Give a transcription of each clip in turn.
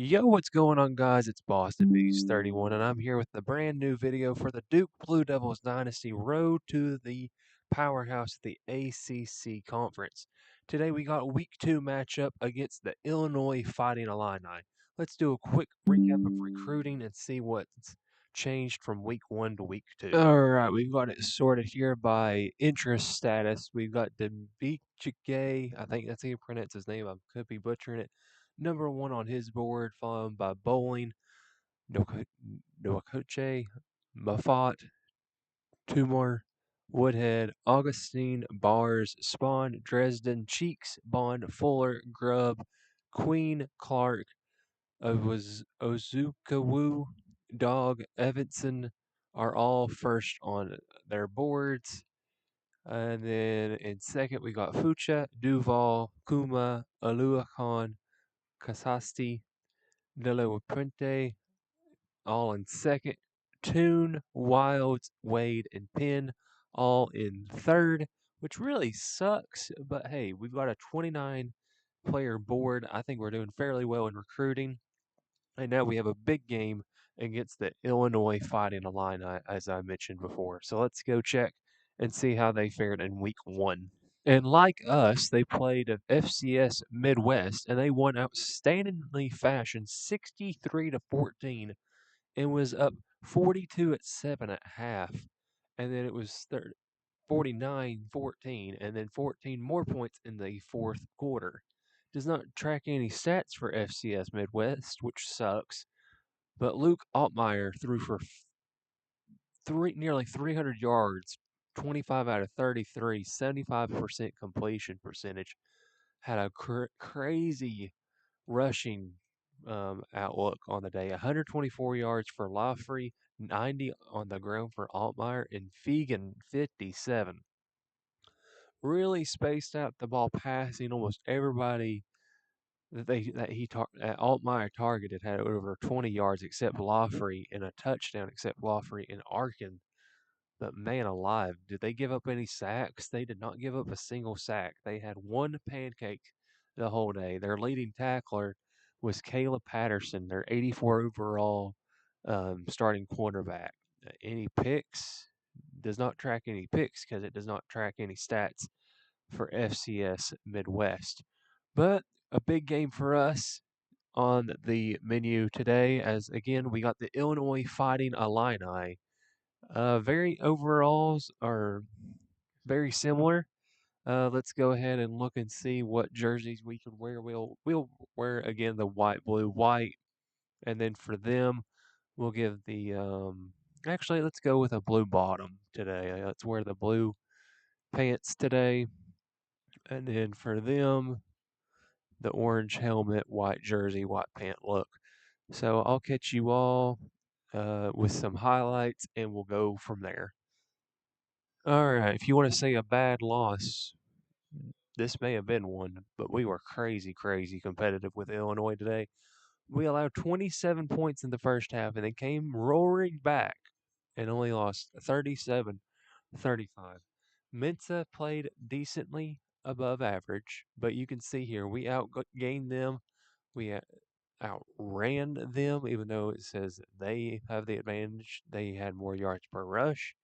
Yo, what's going on, guys? It's Boston Beast 31, and I'm here with the brand new video for the Duke Blue Devils Dynasty Road to the powerhouse of the ACC Conference. Today we got a Week 2 matchup against the Illinois Fighting Illini. Let's do a quick recap of recruiting and see what's changed from Week 1 to Week 2. Alright, we've got it sorted here by interest status. We've got Debichige, I think that's how you pronounce his name, I could be butchering it. Number 1 on his board, followed by Bowling, Noakoche, Mafat, Tumor, Woodhead, Augustine, Bars, Spawn, Dresden, Cheeks, Bond, Fuller, Grubb, Queen, Clark, was Ozukawu, Dog, Evanson are all first on their boards. And then in second, we got Fucha, Duval, Kuma, Aluakon, Kasasti, De La Puente, all in second. Toon, Wilds, Wade, and Penn all in third, which really sucks. But hey, we've got a 29 player board. I think we're doing fairly well in recruiting. And now we have a big game against the Illinois Fighting Illini, as I mentioned before. So let's go check and see how they fared in week 1. And like us, they played of FCS Midwest, and they won outstandingly fashion 63-14, and was up 42 at 7 at half. And then it was 49-14, and then 14 more points in the fourth quarter. Does not track any stats for FCS Midwest, which sucks. But Luke Altmaier threw for nearly 300 yards, 25 out of 33, 75% completion percentage. Had a crazy rushing outlook on the day. 124 yards for Laufrey, 90 on the ground for Altmaier, and Fegan 57. Really spaced out the ball passing. Almost everybody Altmaier targeted had over 20 yards except Laufrey, and a touchdown except Laufrey and Arkin. But man alive, did they give up any sacks? They did not give up a single sack. They had one pancake the whole day. Their leading tackler was Caleb Patterson, their 84 overall starting cornerback. Any picks? Does not track any picks because it does not track any stats for FCS Midwest. But a big game for us on the menu today, as again we got the Illinois Fighting Illini. Very overalls are very similar. Let's go ahead and look and see what jerseys we can wear. We'll wear again the white, blue, white, and then for them we'll give the actually let's go with a blue bottom today. Let's wear the blue pants today, and then for them the orange helmet, white jersey, white pant look. So I'll catch you all with some highlights, and we'll go from there. All right, if you want to say a bad loss, this may have been one, but we were crazy, crazy competitive with Illinois today. We allowed 27 points in the first half and then came roaring back and only lost 37-35. Mensa played decently above average, but you can see here we outgained them. We outran them, even though it says they have the advantage. They had more yards per rush.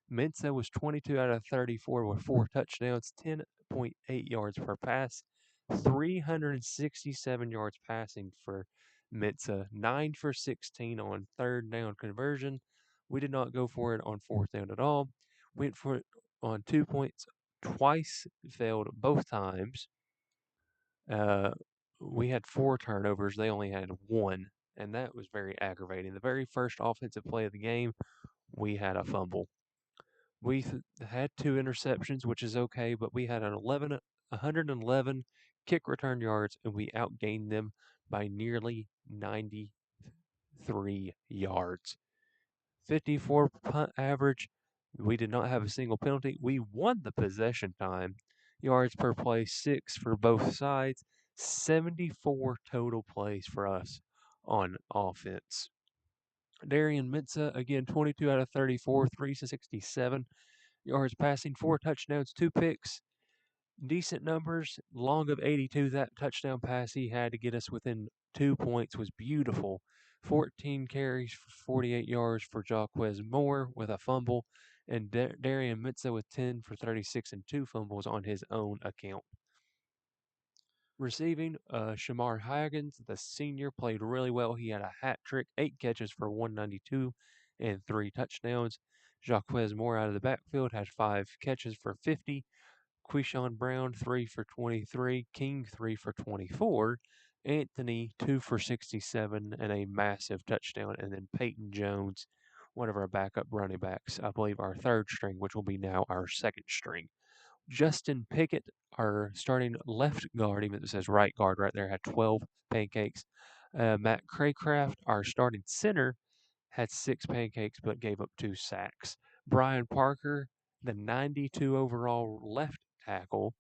Mensa was 22 out of 34 with 4 touchdowns, 10.8 yards per pass, 367 yards passing for Mensa, 9 for 16 on third down conversion. We did not go for it on fourth down at all. Went for it on 2 points twice, failed both times. We had 4 turnovers. They only had 1, and that was very aggravating. The very first offensive play of the game, we had a fumble. We had 2 interceptions, which is okay, but we had 111 kick return yards, and we outgained them by nearly 93 yards. 54 punt average. We did not have a single penalty. We won the possession time. Yards per play, 6 for both sides. 74 total plays for us on offense. Darian Mensa, again, 22 out of 34, 367 yards passing, 4 touchdowns, 2 picks. Decent numbers. Long of 82, that touchdown pass he had to get us within points was beautiful. 14 carries for 48 yards for Jaquez Moore with a fumble, and Darian Mitza with 10 for 36 and 2 fumbles on his own account. Receiving, Shamar Higgins, the senior, played really well. He had a hat trick, 8 catches for 192 and 3 touchdowns. Jaquez Moore out of the backfield had 5 catches for 50. Quishon Brown, 3 for 23. King, 3 for 24. Anthony, 2 for 67 and a massive touchdown. And then Peyton Jones, one of our backup running backs, I believe our third string, which will be now our second string. Justin Pickett, our starting left guard, even though it says right guard right there, had 12 pancakes. Matt Craycraft, our starting center, had 6 pancakes but gave up 2 sacks. Brian Parker, the 92 overall left tackle,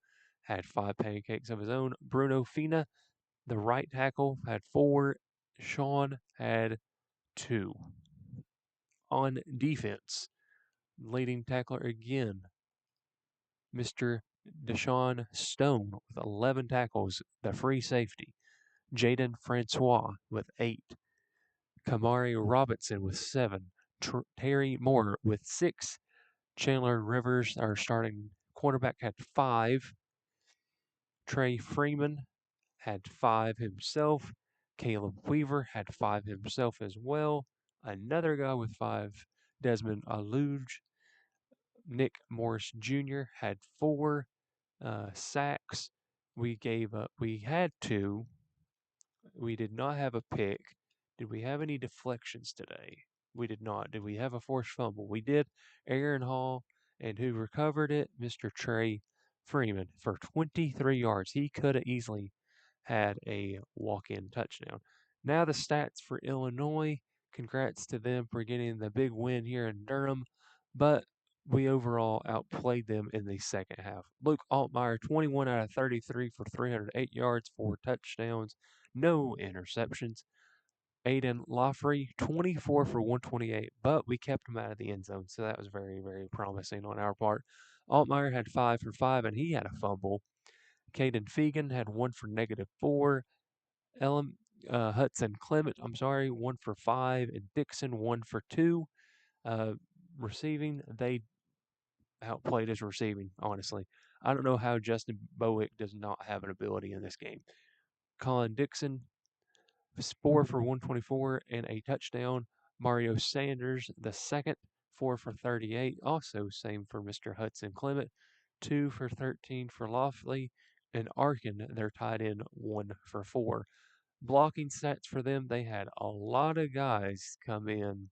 had 5 pancakes of his own. Bruno Fina, the right tackle, had 4. Sean had 2. On defense, leading tackler again, Mr. Deshaun Stone with 11 tackles, the free safety. Jaden Francois with 8. Kamari Robinson with 7. Terry Moore with 6. Chandler Rivers, our starting quarterback, had 5. Trey Freeman had 5 himself. Caleb Weaver had 5 himself as well. Another guy with 5, Desmond Aluge. Nick Morris Jr. had 4 sacks. We had 2. We did not have a pick. Did we have any deflections today? We did not. Did we have a forced fumble? We did. Aaron Hall, and who recovered it? Mr. Trey Freeman for 23 yards. He could have easily had a walk-in touchdown. Now the stats for Illinois. Congrats to them for getting the big win here in Durham, but we overall outplayed them in the second half. Luke Altmaier, 21 out of 33 for 308 yards, 4 touchdowns, no interceptions. Aiden Lafrey, 24 for 128, but we kept him out of the end zone, so that was very, very promising on our part. Altmaier had 5 for 5, and he had a fumble. Caden Fegan had 1 for -4. Ellen Hudson Clement, 1 for 5, and Dixon 1 for 2. Receiving, they outplayed his receiving, honestly. I don't know how Justin Bowick does not have an ability in this game. Colin Dixon, 4 for 124 and a touchdown. Mario Sanders, the second, 4 for 38. Also, same for Mr. Hudson Clement, 2 for 13 for Loftley. And Arkin, they're tied in 1 for 4. Blocking stats for them, they had a lot of guys come in.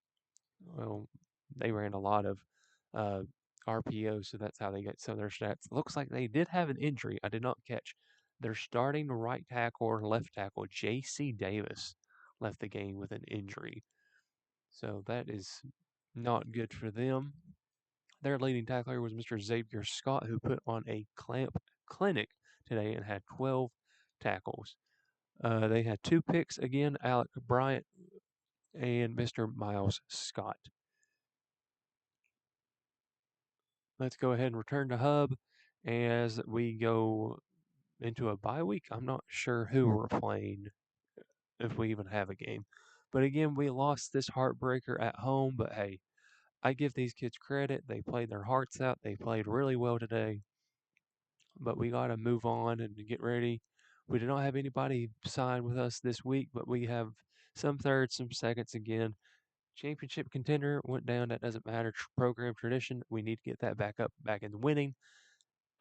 Well, they ran a lot of RPO, so that's how they get some of their stats. Looks like they did have an injury. I did not catch. Their starting right tackle or left tackle, J.C. Davis, left the game with an injury. So that is not good for them. Their leading tackler was Mr. Xavier Scott, who put on a clamp clinic today and had 12 tackles. They had 2 picks again, Alec Bryant and Mr. Miles Scott. Let's go ahead and return to Hub as we go into a bye week. I'm not sure who we're playing, if we even have a game. But again, we lost this Heartbreaker at home, but hey, I give these kids credit. They played their hearts out. They played really well today. But we got to move on and get ready. We did not have anybody sign with us this week, but we have some thirds, some seconds again. Championship contender went down. That doesn't matter. Program tradition. We need to get that back up, back in winning.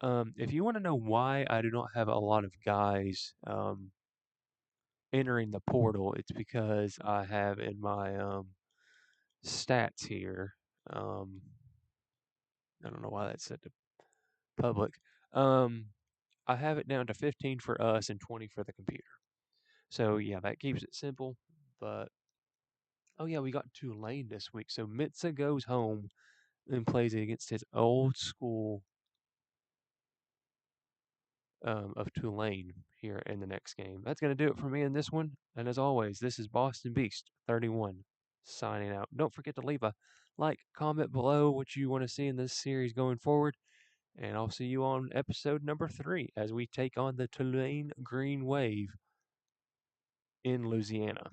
If you want to know why I do not have a lot of guys entering the portal, it's because I have in my stats here. I don't know why that's set to public. I have it down to 15 for us and 20 for the computer. So yeah, that keeps it simple. But oh yeah, we got Tulane this week. So Mitza goes home and plays against his old school of Tulane here in the next game. That's going to do it for me in this one. And as always, this is Boston Beast 31 signing out. Don't forget to leave a like, comment below what you want to see in this series going forward. And I'll see you on episode number 3 as we take on the Tulane Green Wave in Louisiana.